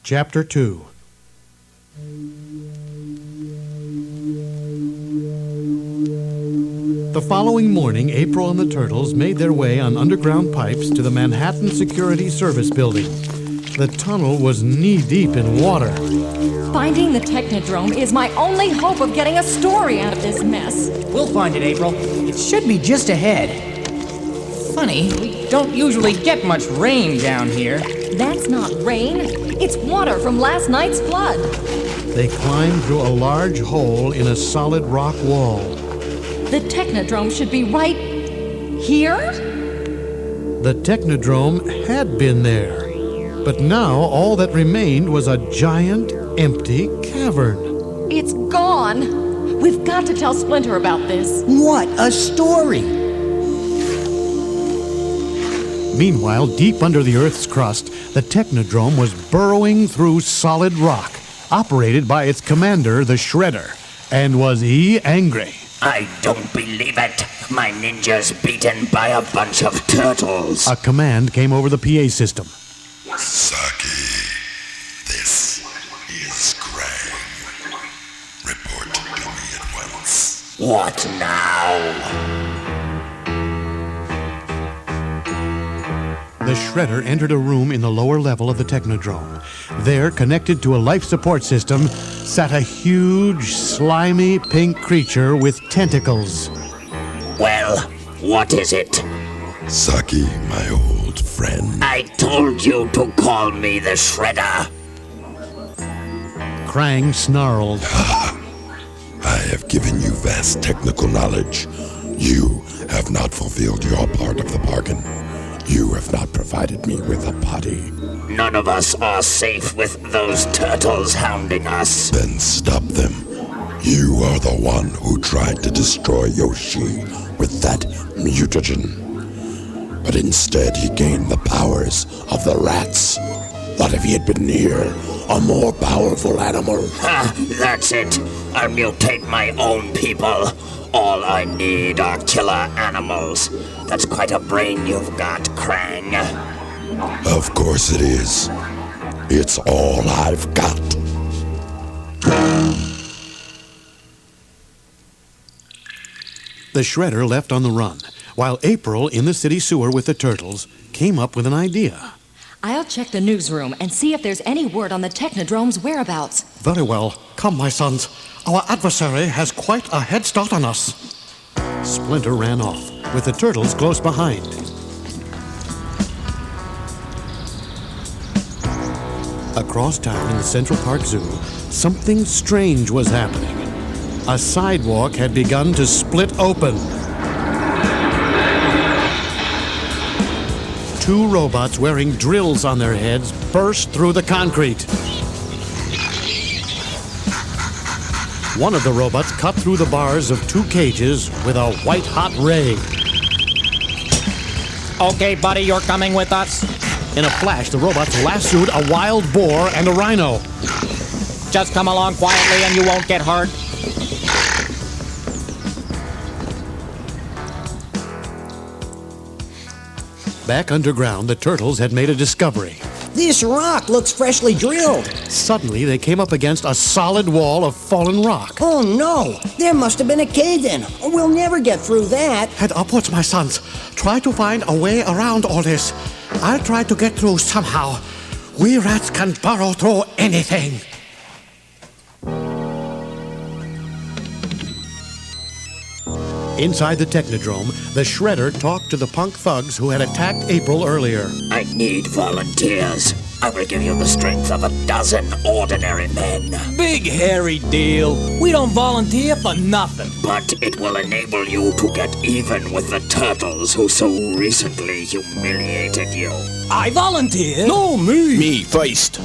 Chapter 2. The following morning, April and the Turtles made their way on underground pipes to the Manhattan Security Service Building. The tunnel was knee-deep in water. Finding the Technodrome is my only hope of getting a story out of this mess. We'll find it, April. It should be just ahead. Funny, we don't usually get much rain down here. That's not rain. It's water from last night's flood. They climbed through a large hole in a solid rock wall. The Technodrome should be right here? The Technodrome had been there, but now all that remained was a giant, empty cavern. It's gone. We've got to tell Splinter about this. What a story! Meanwhile, deep under the Earth's crust, the Technodrome was burrowing through solid rock, operated by its commander, the Shredder. And was he angry? I don't believe it. My ninja's beaten by a bunch of turtles. A command came over the PA system. Saki, this is Krang. Report to me at once. What now? The Shredder entered a room in the lower level of the Technodrome. There, connected to a life support system, sat a huge, slimy, pink creature with tentacles. Well, what is it? Saki, my old friend. I told you to call me the Shredder. Krang snarled. I have given you vast technical knowledge. You have not fulfilled your part of the bargain. You have not provided me with a body. None of us are safe with those turtles hounding us. Then stop them. You are the one who tried to destroy Yoshi with that mutagen. But instead he gained the powers of the rats. What if he had been near a more powerful animal? Ha! That's it. I'll mutate my own people. All I need are killer animals. That's quite a brain you've got, Krang. Of course it is. It's all I've got. The Shredder left on the run, while April, in the city sewer with the Turtles, came up with an idea. I'll check the newsroom and see if there's any word on the Technodrome's whereabouts. Very well. Come, my sons. Our adversary has quite a head start on us. Splinter ran off, with the Turtles close behind. Across town in the Central Park Zoo, something strange was happening. A sidewalk had begun to split open. Two robots wearing drills on their heads burst through the concrete. One of the robots cut through the bars of two cages with a white-hot ray. Okay, buddy, you're coming with us? In a flash, the robots lassoed a wild boar and a rhino. Just come along quietly and you won't get hurt. Back underground, the Turtles had made a discovery. This rock looks freshly drilled. Suddenly, they came up against a solid wall of fallen rock. Oh no, there must have been a cave-in. We'll never get through that. Head upwards, my sons. Try to find a way around all this. I'll try to get through somehow. We rats can burrow through anything. Inside the Technodrome, the Shredder talked to the punk thugs who had attacked April earlier. I need volunteers. I will give you the strength of 12 ordinary men. Big hairy deal. We don't volunteer for nothing. But it will enable you to get even with the turtles who so recently humiliated you. I volunteer? No, me. Me first.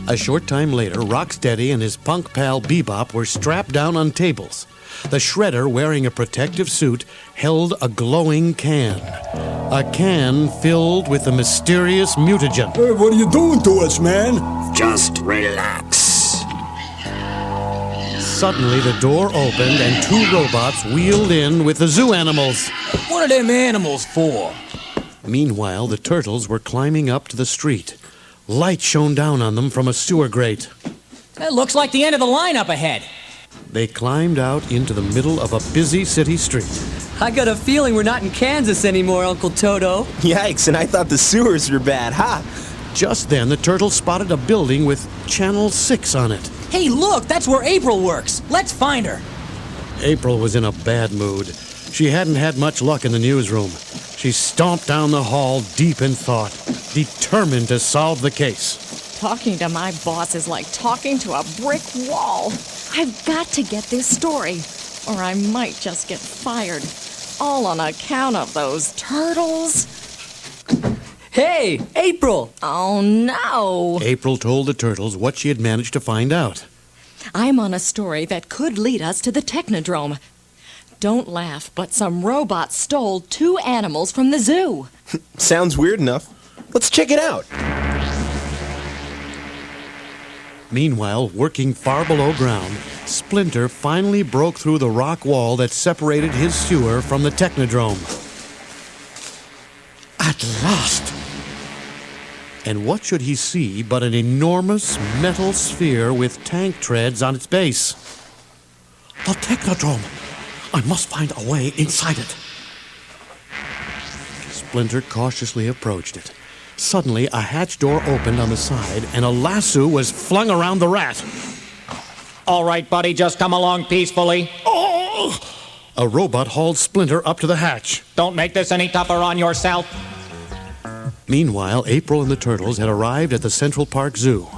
A short time later, Rocksteady and his punk pal Bebop were strapped down on tables. The Shredder, wearing a protective suit, held a glowing can. A can filled with the mysterious mutagen. Hey, what are you doing to us, man? Just relax. Suddenly, the door opened and two robots wheeled in with the zoo animals. What are them animals for? Meanwhile, the Turtles were climbing up to the street. Light shone down on them from a sewer grate. It looks like the end of the line up ahead. They climbed out into the middle of a busy city street. I got a feeling we're not in Kansas anymore, Uncle Toto. Yikes, and I thought the sewers were bad, ha! Just then, the turtles spotted a building with Channel 6 on it. Hey, look, that's where April works. Let's find her. April was in a bad mood. She hadn't had much luck in the newsroom. She stomped down the hall deep in thought, determined to solve the case. Talking to my boss is like talking to a brick wall. I've got to get this story, or I might just get fired. All on account of those turtles. Hey, April! Oh, no. April told the turtles what she had managed to find out. I'm on a story that could lead us to the Technodrome. Don't laugh, but some robots stole 2 animals from the zoo. Sounds weird enough. Let's check it out. Meanwhile, working far below ground, Splinter finally broke through the rock wall that separated his sewer from the Technodrome. At last! And what should he see but an enormous metal sphere with tank treads on its base? The Technodrome! I must find a way inside it. Splinter cautiously approached it. Suddenly, a hatch door opened on the side, and a lasso was flung around the rat. All right, buddy, just come along peacefully. Oh! A robot hauled Splinter up to the hatch. Don't make this any tougher on yourself. Meanwhile, April and the turtles had arrived at the Central Park Zoo.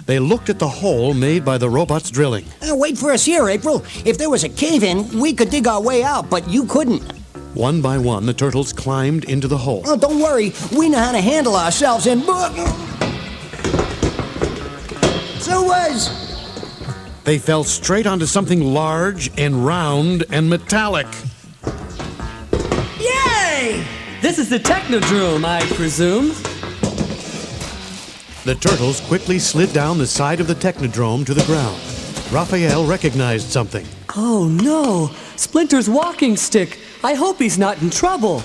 They looked at the hole made by the robot's drilling. Wait for us here, April. If there was a cave-in, we could dig our way out, but you couldn't. One by one, the turtles climbed into the hole. Oh, don't worry. We know how to handle ourselves and... So They fell straight onto something large and round and metallic. Yay! This is the Technodrome, I presume. The turtles quickly slid down the side of the Technodrome to the ground. Raphael recognized something. Oh no, Splinter's walking stick. I hope he's not in trouble.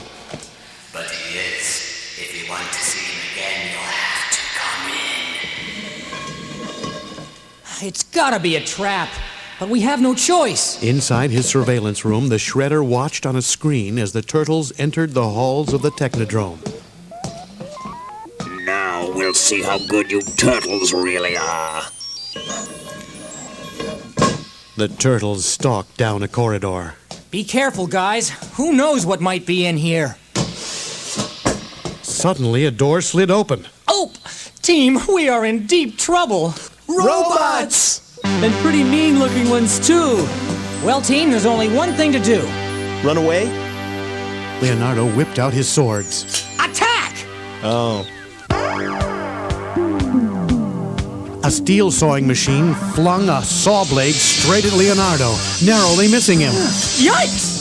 But he is. If you want to see him again, you'll have to come in. It's gotta be a trap, but we have no choice. Inside his surveillance room, the Shredder watched on a screen as the turtles entered the halls of the Technodrome. Now we'll see how good you turtles really are. The turtles stalked down a corridor. Be careful, guys. Who knows what might be in here? Suddenly, a door slid open. Oh! Team, we are in deep trouble. Robots! And pretty mean-looking ones, too. Well, team, there's only one thing to do. Run away? Leonardo whipped out his swords. Attack! Oh. A steel sawing machine flung a saw blade straight at Leonardo, narrowly missing him. Yikes!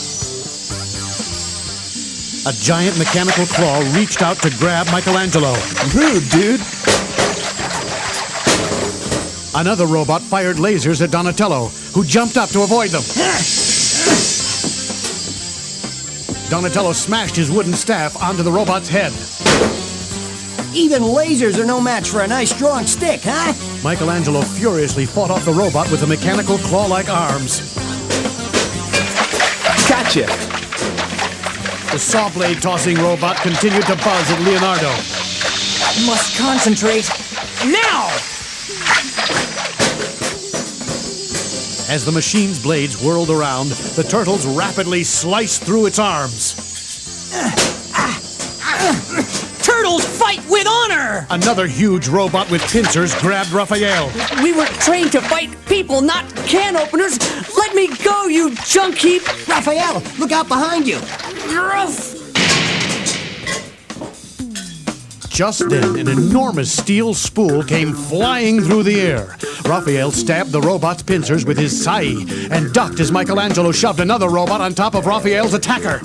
A giant mechanical claw reached out to grab Michelangelo. Rude, dude. Another robot fired lasers at Donatello, who jumped up to avoid them. Donatello smashed his wooden staff onto the robot's head. even lasers are no match for a nice strong stick, huh? Michelangelo furiously fought off the robot with the mechanical claw-like arms. Gotcha! The saw blade tossing robot continued to buzz at Leonardo. Must concentrate. Now! As the machine's blades whirled around, the turtles rapidly sliced through its arms. Turtles fight with honor! Another huge robot with pincers grabbed Raphael. We were trained to fight people, not can openers. Let me go, you junk heap! Raphael, look out behind you. Just then, an enormous steel spool came flying through the air. Raphael stabbed the robot's pincers with his sai and ducked as Michelangelo shoved another robot on top of Raphael's attacker.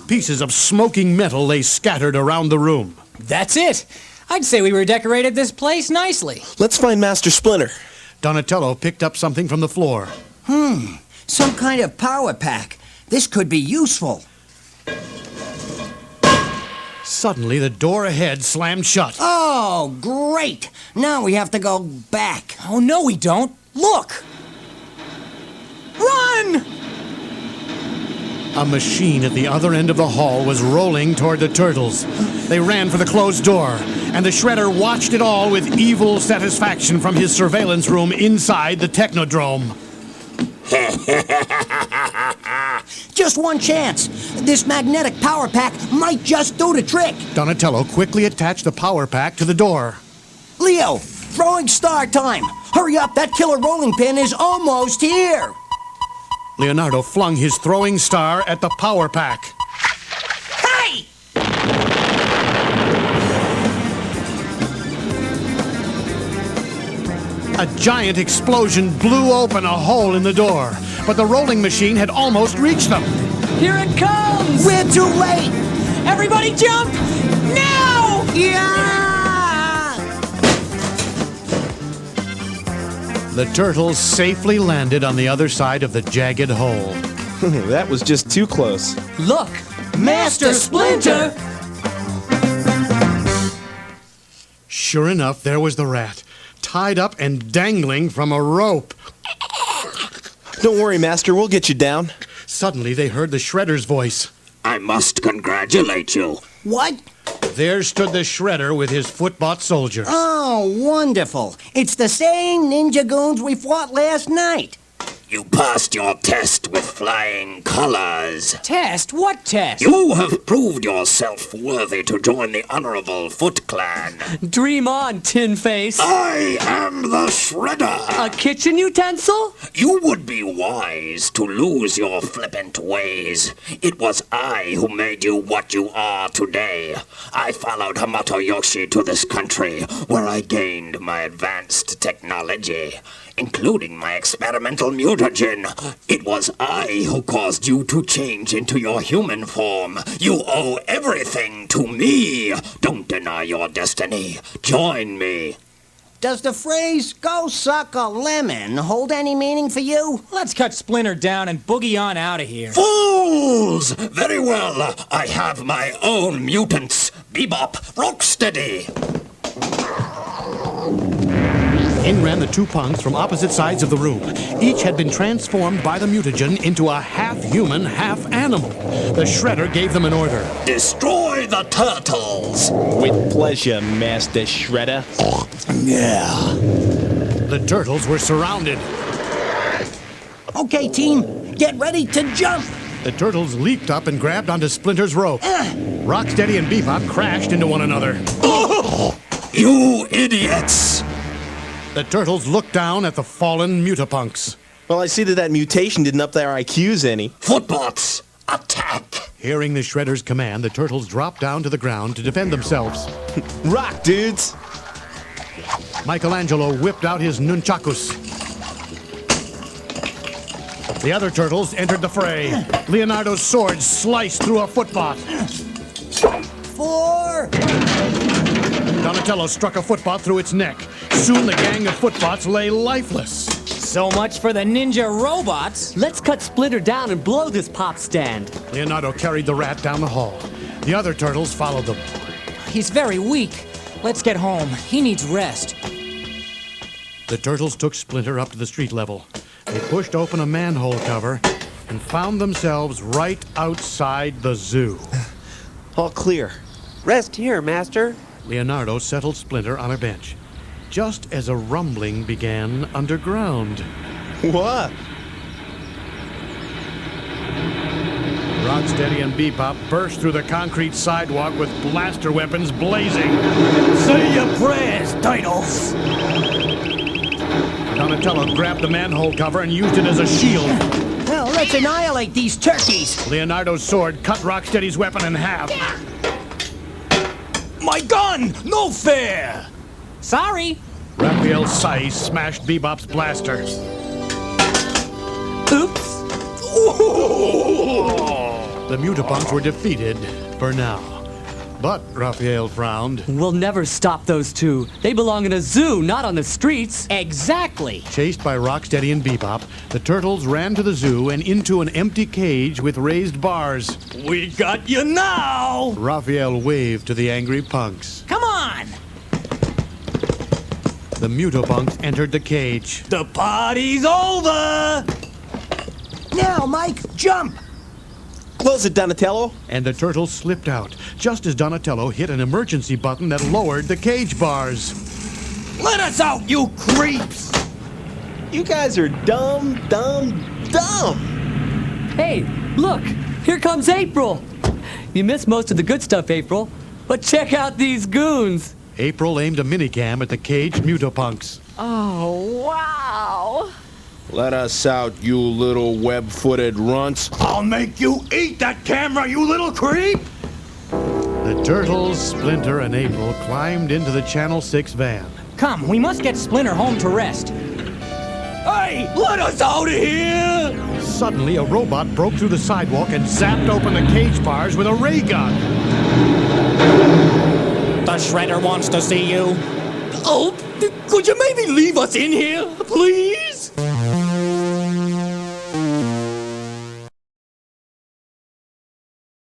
Pieces of smoking metal lay scattered around the room. That's it. I'd say we redecorated this place nicely. Let's find Master Splinter. Donatello picked up something from the floor. Some kind of power pack. This could be useful. Suddenly, the door ahead slammed shut. Oh, great! Now we have to go back. Oh, no, we don't. Look! Run! A machine at the other end of the hall was rolling toward the turtles. They ran for the closed door, and the Shredder watched it all with evil satisfaction from his surveillance room inside the Technodrome. Just one chance. This magnetic power pack might just do the trick. Donatello quickly attached the power pack to the door. Leo, throwing star time. Hurry up, that killer rolling pin is almost here. Leonardo flung his throwing star at the power pack. Hey! A giant explosion blew open a hole in the door, but the rolling machine had almost reached them. Here it comes! We're too late. Everybody jump! Now! Yeah! The turtles safely landed on the other side of the jagged hole. That was just too close. Look! Master Splinter! Sure enough, there was the rat, tied up and dangling from a rope. Don't worry, Master, we'll get you down. Suddenly, they heard the Shredder's voice. I must congratulate you. What? There stood the Shredder with his foot-bought soldiers. Oh, wonderful. It's the same ninja goons we fought last night. You passed your test with flying colors. Test? What test? You have proved yourself worthy to join the Honorable Foot Clan. Dream on, Tin Face. I am the Shredder. A kitchen utensil? You would be wise to lose your flippant ways. It was I who made you what you are today. I followed Hamato Yoshi to this country, where I gained my advanced technology, including my experimental mutagen. It was I who caused you to change into your human form. You owe everything to me. Don't deny your destiny. Join me. Does the phrase, go suck a lemon, hold any meaning for you? Let's cut Splinter down and boogie on out of here. Fools! Very well. I have my own mutants. Bebop, Rocksteady. In ran the two punks from opposite sides of the room. Each had been transformed by the mutagen into a half-human, half-animal. The Shredder gave them an order. Destroy the turtles. With pleasure, Master Shredder. Yeah. The turtles were surrounded. Okay, team, get ready to jump. The turtles leaped up and grabbed onto Splinter's rope. Rocksteady and Bebop crashed into one another. You idiots! The turtles looked down at the fallen mutapunks. Well, I see that mutation didn't up their IQs any. Footbots, attack! Hearing the Shredder's command, the turtles dropped down to the ground to defend themselves. Rock, dudes! Michelangelo whipped out his nunchakus. The other turtles entered the fray. Leonardo's sword sliced through a footbot. 4. Donatello struck a footbot through its neck. Soon the gang of footbots lay lifeless. So much for the ninja robots. Let's cut Splinter down and blow this pop stand. Leonardo carried the rat down the hall. The other turtles followed them. He's very weak. Let's get home. He needs rest. The turtles took Splinter up to the street level. They pushed open a manhole cover and found themselves right outside the zoo. All clear. Rest here, Master. Leonardo settled Splinter on a bench, just as a rumbling began underground. What? Rocksteady and Bebop burst through the concrete sidewalk with blaster weapons blazing. Say your prayers, Turtles! Donatello grabbed the manhole cover and used it as a shield. Well, let's annihilate these turkeys. Leonardo's sword cut Rocksteady's weapon in half. My gun! No fair! Sorry. Raphael's scythe smashed Bebop's blaster. Oops. The mutapunks were defeated for now. But, Raphael frowned. We'll never stop those two. They belong in a zoo, not on the streets. Exactly. Chased by Rocksteady and Bebop, the turtles ran to the zoo and into an empty cage with raised bars. We got you now! Raphael waved to the angry punks. Come on! The Mutopunks entered the cage. The party's over! Now, Mike, jump! Close it, Donatello. And the turtles slipped out, just as Donatello hit an emergency button that lowered the cage bars. Let us out, you creeps! You guys are dumb. Hey, look! Here comes April! You missed most of the good stuff, April. But check out these goons! April aimed a minicam at the caged Mutopunks. Oh, wow. Let us out, you little web-footed runts. I'll make you eat that camera, you little creep! The turtles, Splinter, and April climbed into the Channel 6 van. Come, we must get Splinter home to rest. Hey, let us out of here! Suddenly, a robot broke through the sidewalk and zapped open the cage bars with a ray gun. The Shredder wants to see you. Oh, could you maybe leave us in here, please?